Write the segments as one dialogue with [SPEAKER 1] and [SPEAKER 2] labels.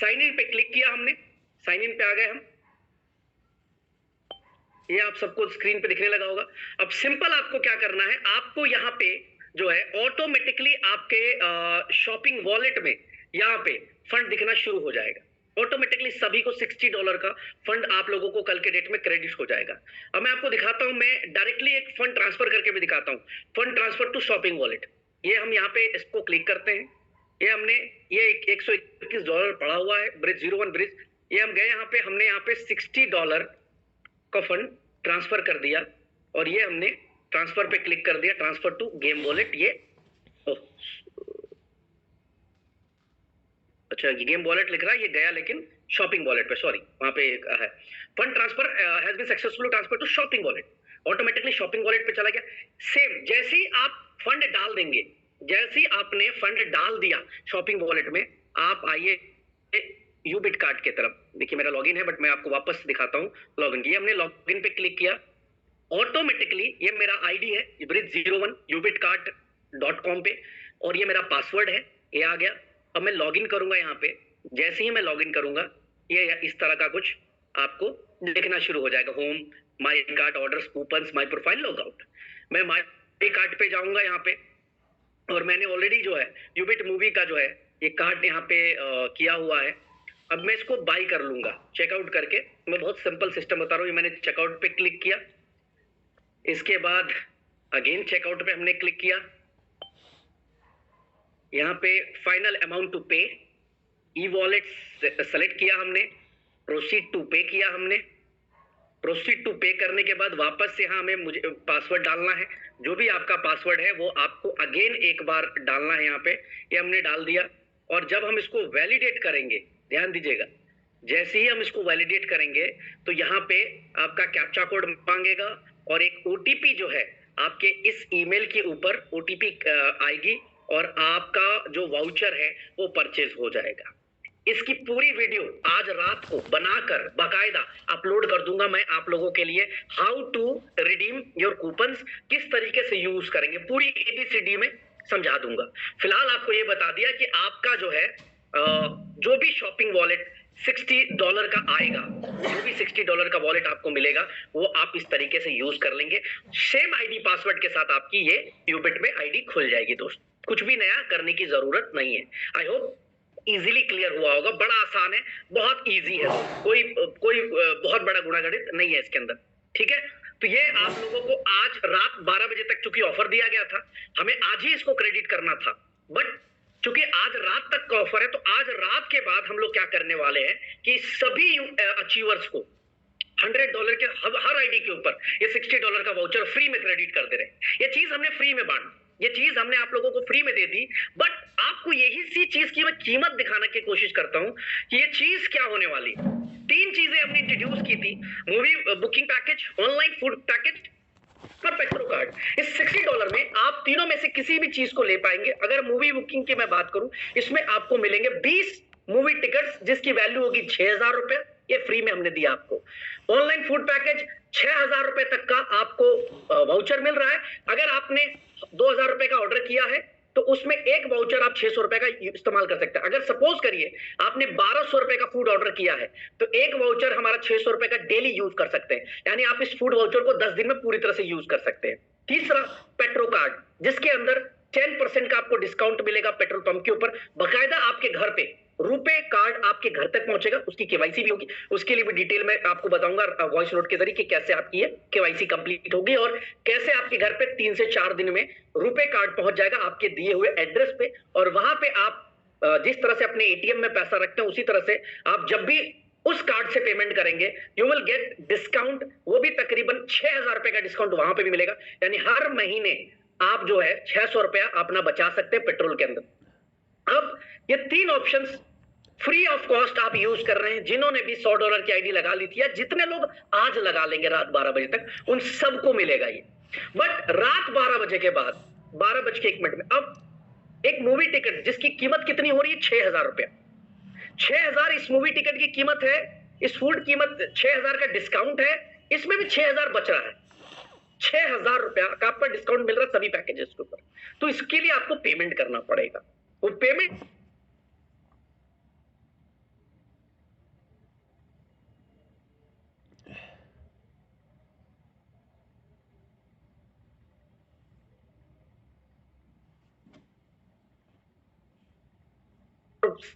[SPEAKER 1] Sign in पे click किया हमने, साइन इन पे आ गए हम। ये आप सबको स्क्रीन पे दिखने लगा होगा। अब सिंपल आपको क्या करना है, आपको यहाँ पे जो है ऑटोमेटिकली आपके शॉपिंग वॉलेट में यहाँ पे फंड दिखना शुरू हो जाएगा। ऑटोमेटिकली सभी को $60 का फंड आप लोगों को कल के डेट में क्रेडिट हो जाएगा। अब मैं आपको दिखाता हूं, मैं डायरेक्टली एक फंड ट्रांसफर करके भी दिखाता हूं। Fund transfer to shopping wallet, ये हम यहाँ पे इसको क्लिक करते हैं। ये हमने ये $121 पड़ा हुआ है, ब्रिज 01 ब्रिज। ये हम गए यहाँ पे, हमने यहाँ पे $60 का फंड ट्रांसफर कर दिया और ये हमने ट्रांसफर पे क्लिक कर दिया, ट्रांसफर टू गेम वॉलेट। ये अच्छा, ये गेम वॉलेट लिख रहा है, ये गया लेकिन शॉपिंग वॉलेट पे, सॉरी वहां पे है। Fund transfer has been successfully transfer to shopping wallet, automatically shopping wallet पे चला गया। सेम जैसे ही आप फंड डाल देंगे, जैसे ही आपने फंड डाल दिया शॉपिंग वॉलेट में, आप आइए यूबिट कार्ड की तरफ। देखिए मेरा लॉगिन है, बट मैं आपको वापस दिखाता हूँ लॉगिन की। हमने लॉगिन पे क्लिक किया, ऑटोमेटिकली ये मेरा आईडी है bridge01 ubitcard.com पे, और ये मेरा पासवर्ड है, ये आ गया। अब मैं लॉगिन करूंगा यहाँ पे, जैसे ही मैं लॉगिन करूंगा ये इस तरह का कुछ आपको दिखना शुरू हो जाएगा। Home, my card, orders, coupons, my profile, log out. मैं माई कार्ड पे जाऊंगा यहाँ पे, और मैंने ऑलरेडी जो है यूबिट मूवी का जो है ये कार्ड यहाँ पे किया हुआ है। अब मैं इसको बाई कर लूंगा चेकआउट करके। मैं बहुत सिंपल सिस्टम बता रहा हूँ। मैंने चेकआउट पे क्लिक किया, इसके बाद अगेन चेकआउट पे हमने क्लिक किया, यहाँ पे फाइनल अमाउंट टू पे, ई वॉलेट सेलेक्ट किया हमने, प्रोसीड टू पे किया हमने। प्रोसीड टू पे करने के बाद वापस से यहाँ हमें मुझे पासवर्ड डालना है। जो भी आपका पासवर्ड है वो आपको अगेन एक बार डालना है यहाँ पे। ये हमने डाल दिया, और जब हम इसको वैलिडेट करेंगे, ध्यान दीजिएगा, जैसे ही हम इसको वैलिडेट करेंगे तो यहाँ पे आपका कैप्चा कोड मांगेगा, और एक ओटीपी जो है आपके इस ईमेल के ऊपर ओटीपी आएगी, और आपका जो वाउचर है वो परचेज हो जाएगा। इसकी पूरी वीडियो आज रात को बनाकर बाकायदा अपलोड कर दूंगा मैं आप लोगों के लिए। How to redeem your coupons, किस तरीके से यूज करेंगे, पूरी ABCD में समझा दूंगा। फिलहाल आपको ये बता दिया कि आपका जो है जो भी शॉपिंग वॉलेट $60 का आएगा, जो भी $60 का वॉलेट आपको मिलेगा वो आप इस तरीके से यूज कर लेंगे। सेम आईडी पासवर्ड के साथ आपकी ये यूबिट में आईडी खुल जाएगी दोस्त। कुछ भी नया करने की जरूरत नहीं है। आई होप इजीली क्लियर हुआ होगा। बड़ा आसान है, बहुत इजी है, कोई बहुत बड़ा गुणागणित नहीं है इसके अंदर, ठीक है। तो ये आप लोगों को आज रात 12 बजे तक चूंकि ऑफर दिया गया था, हमें आज ही इसको क्रेडिट करना था, बट चूंकि आज रात तक का ऑफर है, तो आज रात के बाद हम लोग क्या करने वाले हैं कि सभी अचीवर्स को $100 के हर आईडी के ऊपर ये $60 का वाउचर फ्री में क्रेडिट कर दे रहे हैं। ये चीज हमने फ्री में बांटी, ये चीज हमने आप लोगों को फ्री में दे दी, बट आपको यही सी चीज की मैं कीमत दिखाने की कोशिश करता हूं कि ये चीज क्या होने वाली है। 3 चीजें हमने इंट्रोड्यूस की थी, movie booking package, online food package और पेट्रो कार्ड। इस $60 में आप तीनों में से किसी भी चीज को ले पाएंगे। अगर मूवी बुकिंग की मैं बात करूं, इसमें आपको मिलेंगे 20 मूवी टिकट्स जिसकी वैल्यू होगी $6000, ये फ्री में हमने दिया आपको। ऑनलाइन फूड पैकेज $6000 तक का आपको वाउचर मिल रहा है। अगर आपने $2000 का ऑर्डर किया है तो उसमें एक वाउचर आप $600 का इस्तेमाल कर सकते हैं। अगर सपोज करिए आपने $1200 का फूड ऑर्डर किया है तो एक वाउचर हमारा $600 का डेली यूज कर सकते हैं, यानी आप इस फूड वाउचर को 10 दिन में पूरी तरह से यूज कर सकते हैं। तीसरा पेट्रो कार्ड, जिसके अंदर 10% का आपको डिस्काउंट मिलेगा पेट्रोल पंप के ऊपर। बाकायदा आपके घर पे रुपे कार्ड आपके घर तक पहुंचेगा, उसकी केवाईसी भी होगी, उसके लिए भी डिटेल में आपको बताऊंगा वॉइस नोट के जरिए कि कैसे आपकी ये केवाईसी कंप्लीट होगी और कैसे आपके घर पे 3 से 4 दिन में रुपे कार्ड पहुंच जाएगा आपके दिए हुए एड्रेस पे। और वहां पे आप जिस तरह से अपने एटीएम में पैसा रखते हैं उसी तरह से आप जब भी उस कार्ड से पेमेंट करेंगे यू विल गेट डिस्काउंट, वो भी तकरीबन $6000 का डिस्काउंट वहां पे भी मिलेगा। यानी हर महीने आप जो है $600 अपना बचा सकते हैं पेट्रोल के अंदर। अब ये 3 ऑप्शंस फ्री ऑफ कॉस्ट आप यूज कर रहे हैं। जिन्होंने भी $100 की आईडी लगा ली थी या जितने लोग आज लगा लेंगे रात 12 बजे तक, उन सबको मिलेगा ये। बट रात 12 बजे के बाद 12:01 में अब एक मूवी टिकट जिसकी कीमत कितनी हो रही है $6000, 6000 इस मूवी टिकट की कीमत है। इस फूड कीमत 6000 का डिस्काउंट है, इसमें भी 6000 बच रहा है। $6000 का आपका डिस्काउंट मिल रहा है सभी पैकेजेस के ऊपर। तो इसके लिए आपको पेमेंट करना पड़ेगा। वो पेमेंट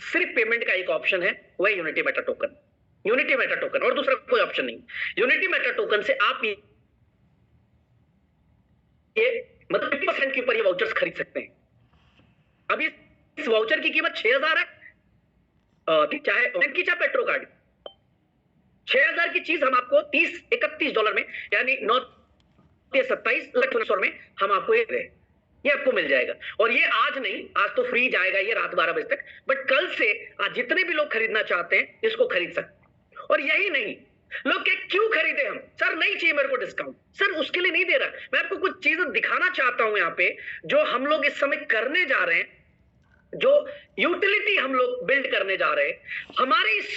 [SPEAKER 1] सिर्फ पेमेंट का एक ऑप्शन है, वह unity Meta token. Unity Meta token और दूसरा कोई ऑप्शन नहीं। यूनिटी मेटा टोकन से आप ये मतलब 50% के ऊपर ये वाउचर्स खरीद सकते हैं। अभी इस वाउचर की कीमत 6000 है, चाहे की चाहे पेट्रो कार्ड। 6000 की चीज हम आपको $30-31 में, यानी 9 या 27 लाख में हम आपको ये आपको मिल जाएगा। और ये आज नहीं, आज तो फ्री जाएगा ये रात 12 बजे तक, बट कल से आज जितने भी लोग खरीदना चाहते हैं इसको खरीद सकते हैं। और यही नहीं, लोग क्यों खरीदे हम, सर नहीं चाहिए मेरे को डिस्काउंट, सर उसके लिए नहीं दे रहा। मैं आपको कुछ चीजें दिखाना चाहता हूं यहाँ पे, जो हम लोग इस समय करने जा रहे हैं, जो यूटिलिटी हम लोग बिल्ड करने जा रहे हैं। हमारे इस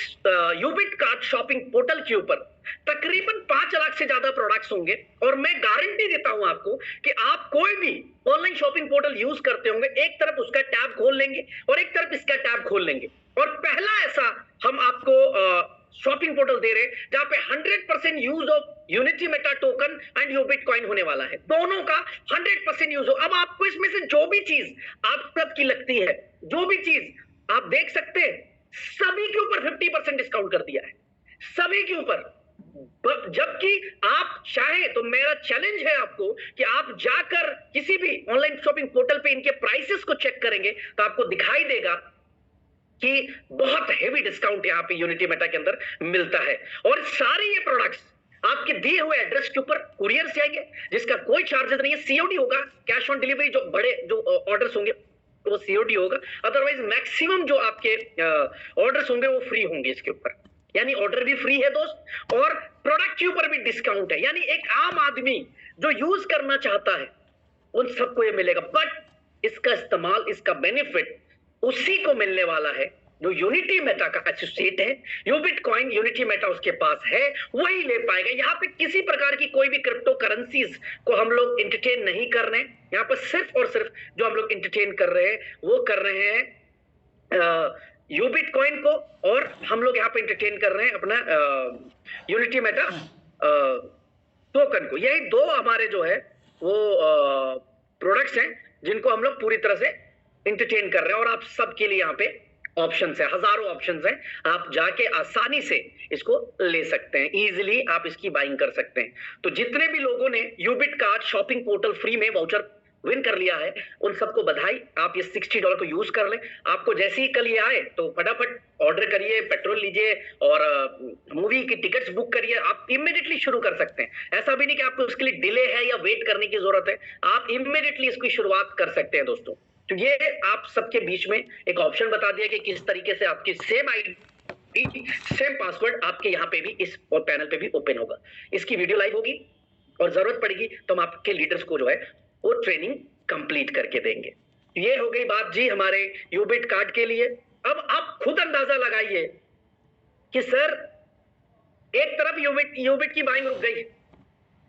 [SPEAKER 1] यूबिट कार्ड शॉपिंग पोर्टल के ऊपर तकरीबन 5 लाख से ज्यादा प्रोडक्ट्स होंगे। और मैं गारंटी देता हूं आपको कि आप कोई भी ऑनलाइन शॉपिंग पोर्टल यूज करते होंगे, एक तरफ उसका टैब खोल लेंगे और एक तरफ इसका टैब खोल लेंगे, और पहला ऐसा हम आपको शॉपिंग पोर्टल दे रहे हैं जहां पे 100% use of Unity Meta token and UBit coin होने वाला है। दोनों का 100% यूज हो। अब आपको इसमें से जो भी चीज आप सबकी लगती है, जो भी चीज आप देख सकते हैं, सभी के ऊपर 50% डिस्काउंट कर दिया है, सभी के ऊपर। जबकि आप चाहे तो मेरा चैलेंज है आपको कि आप जाकर किसी भी ऑनलाइन शॉपिंग पोर्टल पे इनके प्राइसेस को चेक करेंगे तो आपको दिखाई देगा कि बहुत हेवी डिस्काउंट यहाँ पे यूनिटी मेटा के अंदर मिलता है। और सारे ये प्रोडक्ट्स आपके दिए हुए एड्रेस के ऊपर कुरियर से आएंगे, जिसका कोई चार्जेस नहीं है। सीओडी होगा, कैश ऑन डिलीवरी, जो बड़े जो ऑर्डर्स होंगे वो सीओडी होगा, अदरवाइज मैक्सिमम जो आपके ऑर्डर्स होंगे वो फ्री होंगे इसके ऊपर। यानी ऑर्डर भी फ्री है दोस्त, और प्रोडक्ट के ऊपर भी डिस्काउंट है। यानी एक आम आदमी जो यूज करना चाहता है उन सबको ये मिलेगा, बट इसका इस्तेमाल, इसका बेनिफिट उसी को मिलने वाला है जो यूनिटी मेटा का एसोसिएट है। यूबिट कॉइन यूनिटी मेटा उसके पास है, वही ले पाएगा। यहाँ पे किसी प्रकार की कोई भी क्रिप्टो करेंसीज को हम लोग एंटरटेन नहीं कर रहे हैं। यहाँ पर सिर्फ और सिर्फ जो हम लोग एंटरटेन कर रहे हैं वो कर रहे हैं यूबिट कॉइन को, और हम लोग यहाँ पे एंटरटेन कर रहे हैं अपना यूनिटी मेटा टोकन को। यही दो हमारे जो है वो प्रोडक्ट्स हैं जिनको हम लोग पूरी तरह से एंटरटेन कर रहे हैं। और आप सबके लिए यहाँ पे ऑप्शंस है, हजारों ऑप्शंस हैं, आप जाके आसानी से इसको ले सकते हैं, इजीली आप इसकी बाइंग कर सकते हैं। तो जितने भी लोगों ने यूबिट कार्ड शॉपिंग पोर्टल फ्री में वाउचर विन कर लिया है उन सबको बधाई। आप ये $60 को यूज कर लें। आपको जैसे ही कल ये आए तो फटाफट ऑर्डर करिए, पेट्रोल लीजिए और मूवी की टिकट्स बुक करिए। आप इमीडिएटली शुरू कर सकते हैं। ऐसा भी नहीं कि आपको उसके लिए डिले है या वेट करने की जरूरत है, आप इमीडिएटली इसकी शुरुआत कर सकते हैं दोस्तों। तो ये आप सबके बीच में एक ऑप्शन बता दिया कि किस तरीके से आपकी सेम आईडी सेम पासवर्ड आपके यहाँ पे भी इस पैनल पे भी ओपन होगा। इसकी वीडियो लाइव होगी और जरूरत पड़ेगी तो हम आपके लीडर्स को जो है वो ट्रेनिंग कंप्लीट करके देंगे। ये हो गई बात जी हमारे यूबिट कार्ड के लिए। अब आप खुद अंदाजा लगाइए कि सर एक तरफ यूबिट की बाइंग रुक गई,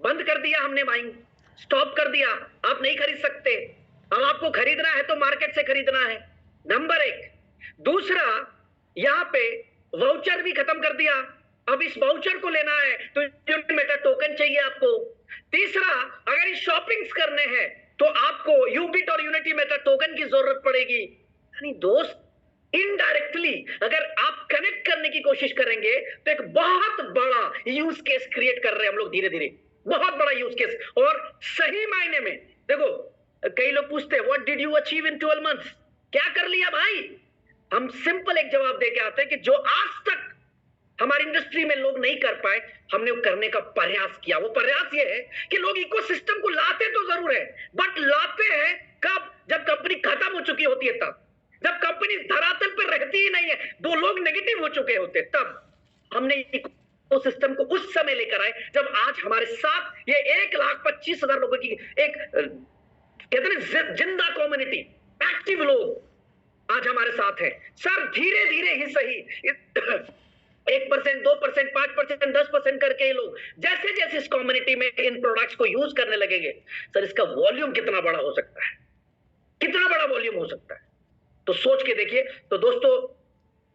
[SPEAKER 1] बंद कर दिया हमने, बाइंग स्टॉप कर दिया, आप नहीं खरीद सकते। अब आपको खरीदना है तो मार्केट से खरीदना है, नंबर 1। दूसरा, यहाँ पे वाउचर भी खत्म कर दिया, अब इस वाउचर को लेना है तो यूनिटी मेटा टोकन चाहिए आपको। तीसरा, अगर इस शॉपिंग्स करने हैं तो आपको यूबिट और यूनिटी मेटा टोकन की जरूरत पड़ेगी। यानी दोस्त इनडायरेक्टली अगर आप कनेक्ट करने की कोशिश करेंगे तो एक बहुत बड़ा यूज केस क्रिएट कर रहे हैं हम लोग धीरे धीरे, बहुत बड़ा यूज केस। और सही मायने में देखो, कई लोग पूछते हैं what did you achieve in 12 months, क्या कर लिया भाई? हम सिंपल एक जवाब देके आते हैं कि जो आज तक हमारी इंडस्ट्री में लोग नहीं कर पाए, हमने वो करने का प्रयास किया। वो प्रयास ये है कि लोग इकोसिस्टम को लाते तो जरूर है, बट लाते हैं कब? जब कंपनी खत्म हो चुकी होती है, तब जब कंपनी धरातल पर रहती ही नहीं है, 2 लोग नेगेटिव हो चुके होते, तब हमने इकोसिस्टम को उस समय लेकर आए जब आज हमारे साथ ये 1,25,000 लोगों की एक कहते हैं जिंदा कम्युनिटी, एक्टिव लोग आज हमारे साथ हैं। सर धीरे धीरे ही सही 1%, 2%, 5%, 10% करके ये लोग जैसे जैसे इस कम्युनिटी में इन प्रोडक्ट्स को यूज करने लगेंगे, सर इसका वॉल्यूम कितना बड़ा हो सकता है, कितना बड़ा वॉल्यूम हो सकता है, तो सोच के देखिए। तो दोस्तों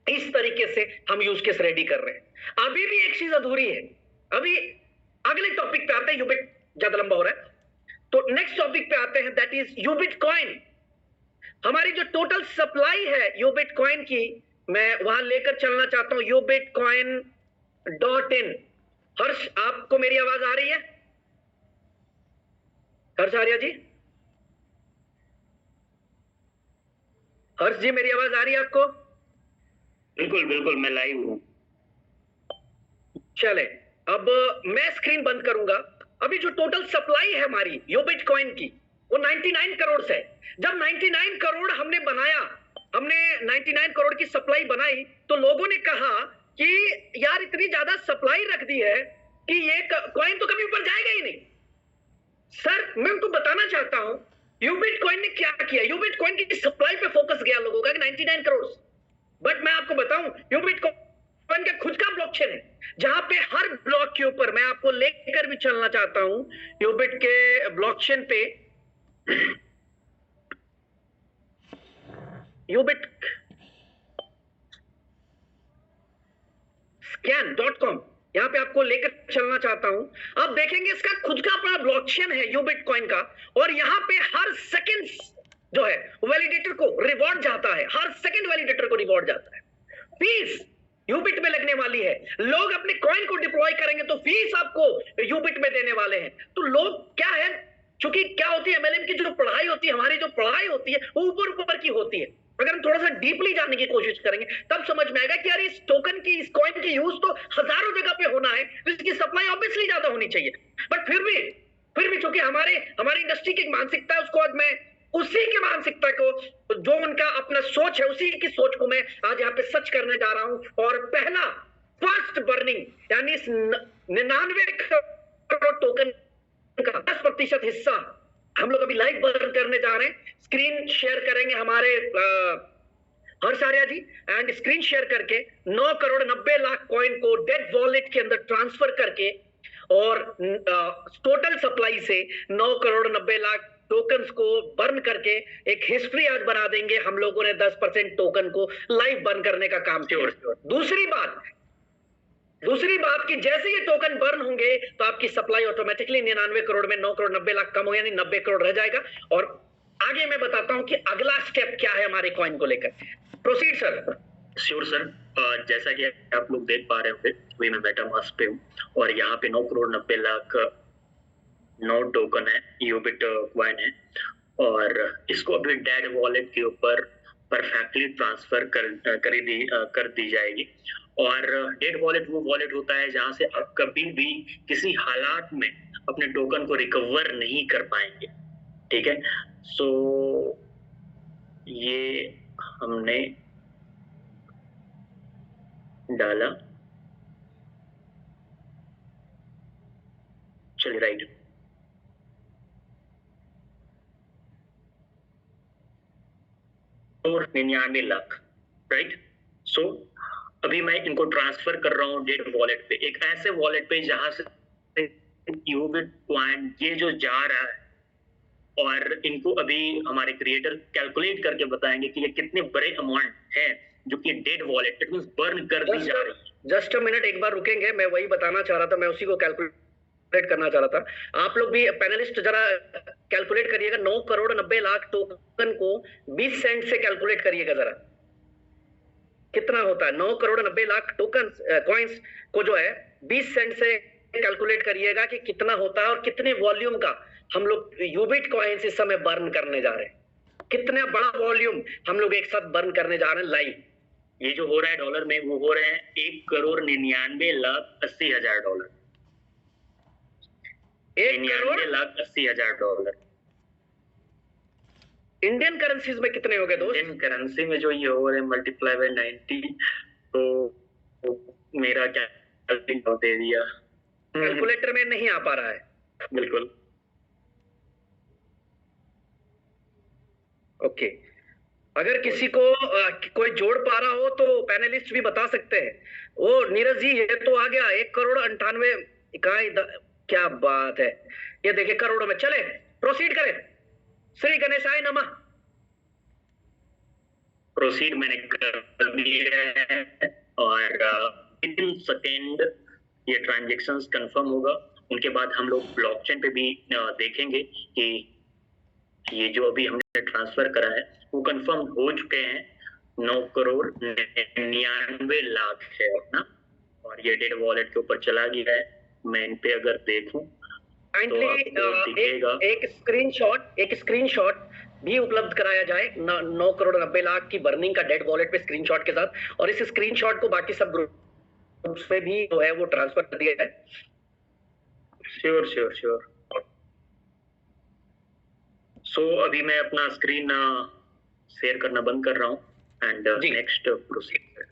[SPEAKER 1] इस तरीके से हम यूज केस रेडी कर रहे हैं। अभी भी एक चीज अधूरी है, अभी अगले टॉपिक पे आते हैं, यूबिट ज्यादा लंबा हो रहा है, तो नेक्स्ट टॉपिक पे आते हैं, दैट इज यूबिट कॉइन। हमारी जो टोटल सप्लाई है यो बिटकॉइन की, मैं वहां लेकर चलना चाहता हूं, यो बिटकॉइन डॉट इन। हर्ष, आपको मेरी आवाज आ रही है? हर्ष आर्या जी, हर्ष जी मेरी आवाज आ रही है आपको?
[SPEAKER 2] बिल्कुल बिल्कुल, मैं लाइव हूँ।
[SPEAKER 1] चले, अब मैं स्क्रीन बंद करूंगा। अभी जो टोटल सप्लाई है हमारी यो बिटकॉइन की, वो 99 करोड़ है। जब 99 करोड़ हमने बनाया, हमने 99 करोड़ की सप्लाई बनाई, तो लोगों ने कहा कि यार इतनी ज्यादा सप्लाई रख दी है कि ये कॉइन तो कभी ऊपर जाएगा ही नहीं। सर, मैं उनको बताना चाहता हूं यो बिटकॉइन ने क्या किया। यो बिटकॉइन की सप्लाई पे फोकस गया लोगों का, 99 करोड़। बट मैं आपको बताऊं, यो बिटकॉइन का खुद का ब्लॉकचेन है, जहां पे हर ब्लॉक के ऊपर मैं आपको लेकर भी चलना चाहता हूं। यूबिट के ब्लॉकचेन पे यूबिट scan.com, यहां पे आपको लेकर चलना चाहता हूं। आप देखेंगे इसका खुद का अपना ब्लॉकचेन है यो बिटकॉइन का, और यहां पे हर सेकंड जो है वैलिडेटर को रिवॉर्ड जाता है, हर सेकंड वैलिडेटर को रिवॉर्ड जाता है। फीस यूबिट में लगने वाली है। लोग अपने कॉइन को डिप्लॉय करेंगे तो फीस आपको यूबिट में देने वाले हैं। तो लोग क्या है, क्योंकि क्या होती है, एमएलएम की जो पढ़ाई होती है, हमारी जो पढ़ाई होती है वो ऊपर ऊपर की होती है। अगर हम थोड़ा सा डीपली जानने की कोशिश करेंगे तब समझ में आएगा कि यार इस टोकन की, इस कॉइन की यूज तो हजारों जगह पे होना है, तो इसकी सप्लाई ऑब्वियसली ज्यादा होनी चाहिए। बट फिर भी चूंकि हमारी इंडस्ट्री की एक मानसिकता है, उसको आज मैं उसी की मानसिकता को, जो उनका अपना सोच है, उसी की सोच को मैं आज यहाँ पे सच करने जा रहा हूं। और पहला फर्स्ट बर्निंग, यानी इस 99 करोड़ टोकन का 10% हिस्सा हम लोग अभी लाइव बर्न करने जा रहे हैं। स्क्रीन शेयर करेंगे हमारे हर्ष Arya ji, and screen share करके 9 करोड़ 90 लाख कॉइन को डेड वॉलेट के अंदर ट्रांसफर करके, और टोटल सप्लाई से 9 करोड़ 90 लाख टोकन्स को बर्न करके एक हिस्ट्री आज बना देंगे। हम लोगों ने 10% टोकन को लाइव बर्न करने का काम किया। दूसरी बात कि जैसे ये टोकन बर्न होंगे तो आपकी सप्लाई ऑटोमेटिकली 99 करोड़ में 9 करोड़ 90 लाख कम हो, यानी 90 करोड़ रह जाएगा। और आगे मैं बताता हूं कि अगला स्टेप क्या है हमारे कॉइन को लेकर। Proceed sir.
[SPEAKER 2] श्योर सर, जैसा कि आप लोग देख पा रहे होंगे, वही मैं मेटामास्क पे हूँ और यहाँ पे 9 करोड़ 90 लाख नोट टोकन है, यूबिट कॉइन है, और इसको अभी डेड वॉलेट के ऊपर परफेक्टली ट्रांसफर कर दी जाएगी। और डेड वॉलेट वो वॉलेट होता है जहां से आप कभी भी किसी हालात में अपने टोकन को रिकवर नहीं कर पाएंगे। ठीक है, सो ये हमने डाला, चलिए राइट, और 99 लाख, राइट। सो अभी मैं इनको ट्रांसफर कर रहा हूँ डेड वॉलेट पे, एक ऐसे वॉलेट पे जहां से यूबिट कॉइन ये जो जा रहा है, और इनको अभी हमारे क्रिएटर कैलकुलेट करके बताएंगे कि ये कितने बड़े अमाउंट है जो कि dead wallet, it means burn कर दी जा रही है।
[SPEAKER 1] जस्ट अ मिनट, एक बार रुकेंगे, मैं वही बताना चाह रहा था, मैं उसी को कैलकुलेट करना चाह रहा था। आप लोग भी पैनलिस्ट जरा कैलकुलेट करिएगा, 9 करोड़ 90 लाख टोकन को 20 सेंट से कैलकुलेट करिएगा जरा, कितना होता है 9 करोड़ 90 लाख टोकन कॉइंस को जो है 20 सेंट से कैलकुलेट करिएगा कि कितना होता है, और कितने वॉल्यूम का हम लोग यूबिट कॉइंस इस समय बर्न करने जा रहे हैं। कितना बड़ा वॉल्यूम हम लोग एक साथ बर्न करने जा रहे हैं लाइव।
[SPEAKER 2] ये जो हो रहा है डॉलर में, वो हो रहे हैं 1 करोड़ 99 लाख 80 हजार डॉलर, 99 लाख 80 हजार डॉलर।
[SPEAKER 1] इंडियन करेंसीज में कितने हो गए दोस्त?
[SPEAKER 2] इंडियन करेंसी में जो ये हो रहे हैं मल्टीप्लाई बाय 90, तो मेरा क्या दे दिया,
[SPEAKER 1] कैलकुलेटर में नहीं आ पा रहा है।
[SPEAKER 2] बिल्कुल
[SPEAKER 1] ओके, अगर किसी को कोई जोड़ पा रहा हो तो पैनलिस्ट भी बता सकते हैं। ओ नीरज जी, ये तो आ गया 1 करोड़ 98 इकाई, क्या बात है, ये देखिए करोड़ों में। चले प्रोसीड करें। श्री गणेशाय नमः।
[SPEAKER 2] प्रोसीड मैंने कर दिया है, और विद इन सेकेंड ये ट्रांजैक्शंस कंफर्म होगा। उनके बाद हम लोग ब्लॉकचेन पे भी देखेंगे कि ये जो अभी हमने ट्रांसफर करा है वो कंफर्म हो चुके हैं, 9,99,00,000 है अपना, और ये डेड वॉलेट के ऊपर चला गया है। मैं इन पे अगर देखूं तो आपको दिखेगा
[SPEAKER 1] एक स्क्रीनशॉट भी उपलब्ध कराया जाए 9,90,00,000 की बर्निंग का डेड वॉलेट पे स्क्रीनशॉट के साथ, और इस स्क्रीनशॉट को बाकी सब ग्रुप्स पे भी जो है वो ट्रांसफर कर दिया जाए।
[SPEAKER 2] श्योर। सो अभी मैं अपना स्क्रीन शेयर करना बंद कर रहा हूँ एंड नेक्स्ट प्रोसीड।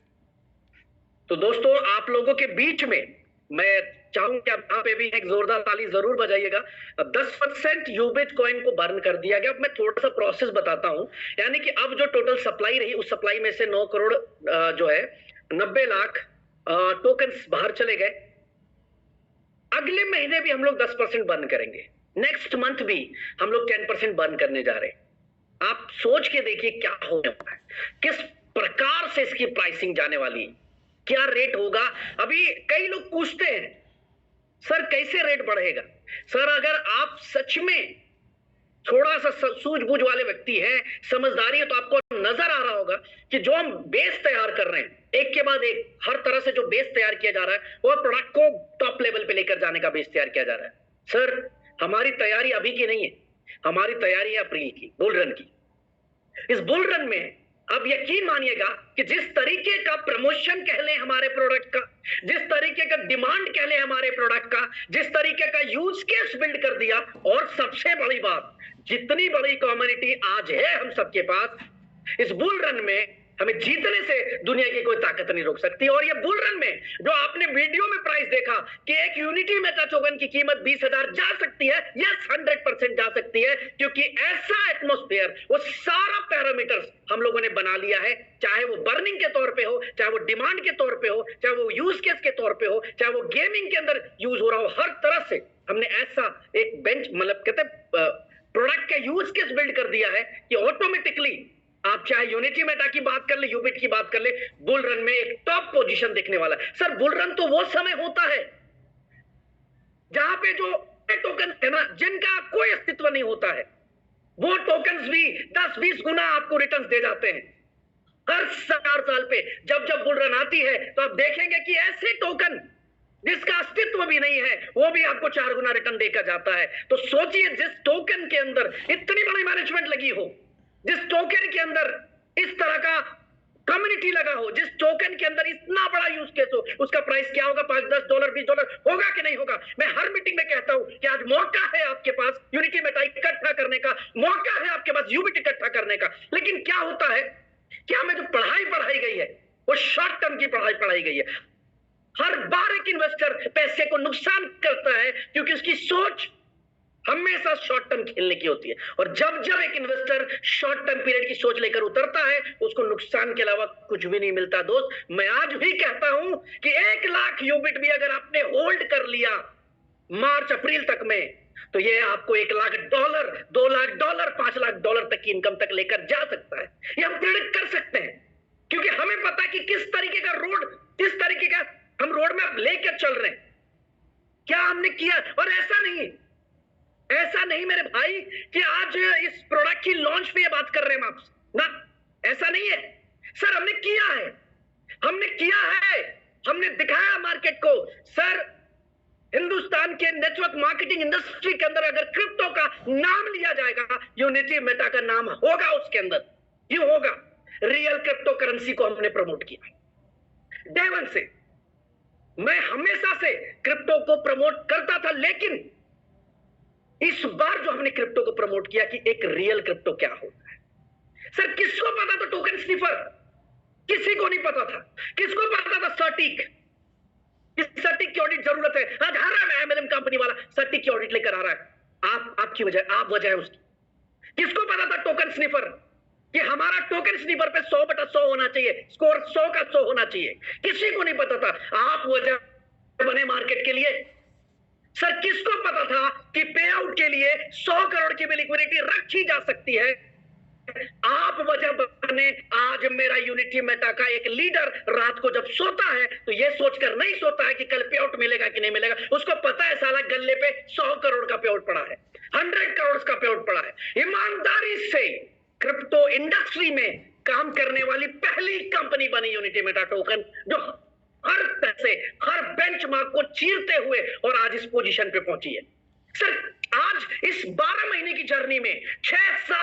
[SPEAKER 1] तो दोस्तों, आप लोगों के बीच में मैं चाहूंगा कि आप यहाँ पे भी एक जोरदार ताली जरूर बजाइएगा। अब 10% यूबिट कॉइन को बर्न कर दिया गया। अब मैं थोड़ा सा प्रोसेस बताता हूं, यानी कि अब जो टोटल सप्लाई रही उस सप्लाई में से 9 करोड़ जो है 90 लाख टोकन्स बाहर चले गए। अगले महीने भी हम लोग 10% बर्न करेंगे, नेक्स्ट मंथ भी हम लोग 10% बर्न करने जा रहे हैं। आप सोच के देखिए क्या होने वाला है, किस प्रकार से इसकी प्राइसिंग जाने वाली है, क्या रेट होगा। अभी कई लोग पूछते हैं सर कैसे रेट बढ़ेगा। सर अगर आप सच में थोड़ा सा सूझबूझ वाले व्यक्ति हैं, समझदारी है, तो आपको नजर आ रहा होगा कि जो हम बेस तैयार कर रहे हैं, एक के बाद एक हर तरह से जो बेस तैयार किया जा रहा है, वो प्रोडक्ट को टॉप लेवल पे लेकर जाने का बेस तैयार किया जा रहा है। सर हमारी तैयारी अभी की नहीं है, हमारी तैयारी है अप्रैल की, बुल रन की। इस बुल रन में अब यकीन मानिएगा कि जिस तरीके का प्रमोशन कह ले हमारे प्रोडक्ट का, जिस तरीके का डिमांड कह ले हमारे प्रोडक्ट का, जिस तरीके का यूज केस बिल्ड कर दिया, और सबसे बड़ी बात, जितनी बड़ी कम्युनिटी आज है हम सबके पास, इस बुल रन में हमें जीतने से दुनिया की कोई ताकत नहीं रोक सकती। और ये बुल रन में जो आपने वीडियो में प्राइस देखा कि एक यूनिटी मेटा टोकन की कीमत 20,000 जा सकती है, यस 100% जा सकती है, क्योंकि ऐसा एटमॉस्फेयर, वो सारा पैरामीटर्स हम लोगों ने बना लिया है, चाहे वो बर्निंग के तौर पे हो, चाहे वो डिमांड के तौर पे हो, चाहे वो यूज केस के तौर पे हो, चाहे वो गेमिंग के अंदर यूज हो रहा हो, हर तरह से हमने ऐसा एक बेंच मतलब कहते प्रोडक्ट के यूज केस बिल्ड कर दिया है कि ऑटोमेटिकली आप चाहे यूनिटी मेटा की बात कर ले, यूबिट की बात कर ले, बुल रन में एक टॉप पोजीशन दिखने वाला है। सर बुल रन तो वो समय होता है जहां पे जो टोकन है ना, जिनका कोई अस्तित्व नहीं होता है, वो टोकन्स भी 10-20 गुना आपको रिटर्न्स दे जाते हैं हर 4 साल पे। जब जब बुल रन आती है तो आप देखेंगे कि ऐसे टोकन जिसका अस्तित्व भी नहीं है वो भी आपको 4 गुना रिटर्न देकर जाता है। तो सोचिए, जिस टोकन के अंदर इतनी बड़ी मैनेजमेंट लगी हो, जिस टोकन के अंदर इस तरह का कम्युनिटी लगा हो, जिस टोकन के अंदर इतना बड़ा यूज केस हो, उसका प्राइस क्या होगा? $5-10 $20 होगा कि नहीं होगा? मैं हर मीटिंग में कहता हूं कि आज मौका है आपके पास यूनिटी मेटा इकट्ठा करने का, मौका है आपके पास यूबिट इकट्ठा करने का। लेकिन क्या होता है कि हमें जो पढ़ाई गई है वो शॉर्ट टर्म की पढ़ाई गई है। हर बार एक इन्वेस्टर पैसे को नुकसान करता है क्योंकि उसकी सोच हमेशा शॉर्ट टर्म खेलने की होती है, और जब जब एक इन्वेस्टर शॉर्ट टर्म पीरियड की सोच लेकर उतरता है, उसको नुकसान के अलावा कुछ भी नहीं मिलता। दोस्त, मैं आज भी कहता हूं कि 1 लाख यूबिट भी अगर आपने होल्ड कर लिया मार्च अप्रैल तक में, तो ये आपको $1 लाख, $2 लाख, $5 लाख तक की इनकम तक लेकर जा सकता है। ये हम प्रेडिक्ट कर सकते हैं क्योंकि हमें पता है कि किस तरीके का रोड, किस तरीके का हम रोड मैप लेकर चल रहे हैं, क्या हमने किया। और ऐसा नहीं मेरे भाई कि आज इस प्रोडक्ट की लॉन्च पे ये बात कर रहे हैं हम आपसे, ना, ऐसा नहीं है सर। हमने किया है, हमने दिखाया मार्केट को। सर हिंदुस्तान के नेटवर्क मार्केटिंग इंडस्ट्री के अंदर अगर क्रिप्टो का नाम लिया जाएगा, यूनिटी मेटा का नाम होगा उसके अंदर, ये होगा। रियल क्रिप्टो करेंसी को हमने प्रमोट किया डे वन से। मैं हमेशा से क्रिप्टो को प्रमोट करता था, लेकिन इस बार जो हमने क्रिप्टो को प्रमोट किया कि एक रियल क्रिप्टो क्या होता है। सर किसको पता था टोकन स्निफर? किसी को नहीं पता था। किसको पता था सटीक? सटीक की ऑडिट जरूरत है। आज हर एमएलएम कंपनी वाला सटीक की ऑडिट लेकर आ रहा है। आपकी वजह, आप वजह है उसकी। किसको पता था टोकन स्निफर कि हमारा टोकन स्निफर पे 100/100 होना चाहिए, स्कोर 100 का 100 होना चाहिए? किसी को नहीं पता था। आप वजह बने मार्केट के लिए। सर किसको पता था कि पे आउट के लिए 100 करोड़ की भी लिक्विडिटी रखी जा सकती है? आप वजह बने। आज मेरा यूनिटी मेटा का एक लीडर रात को जब सोता है तो ये सोचकर नहीं सोता है कि कल पे आउट मिलेगा कि नहीं मिलेगा। उसको पता है साला गल्ले पे 100 करोड़ का पे आउट पड़ा है। 100 करोड़ का पेआउट पड़ा है। ईमानदारी से क्रिप्टो इंडस्ट्री में काम करने वाली पहली कंपनी बनी यूनिटी मेटा टोकन, जो हर तरह से हर बेंचमार्क को चीरते हुए और आज इस पोजीशन पे पहुंची है। सर आज इस 12 महीने की जर्नी में 6-7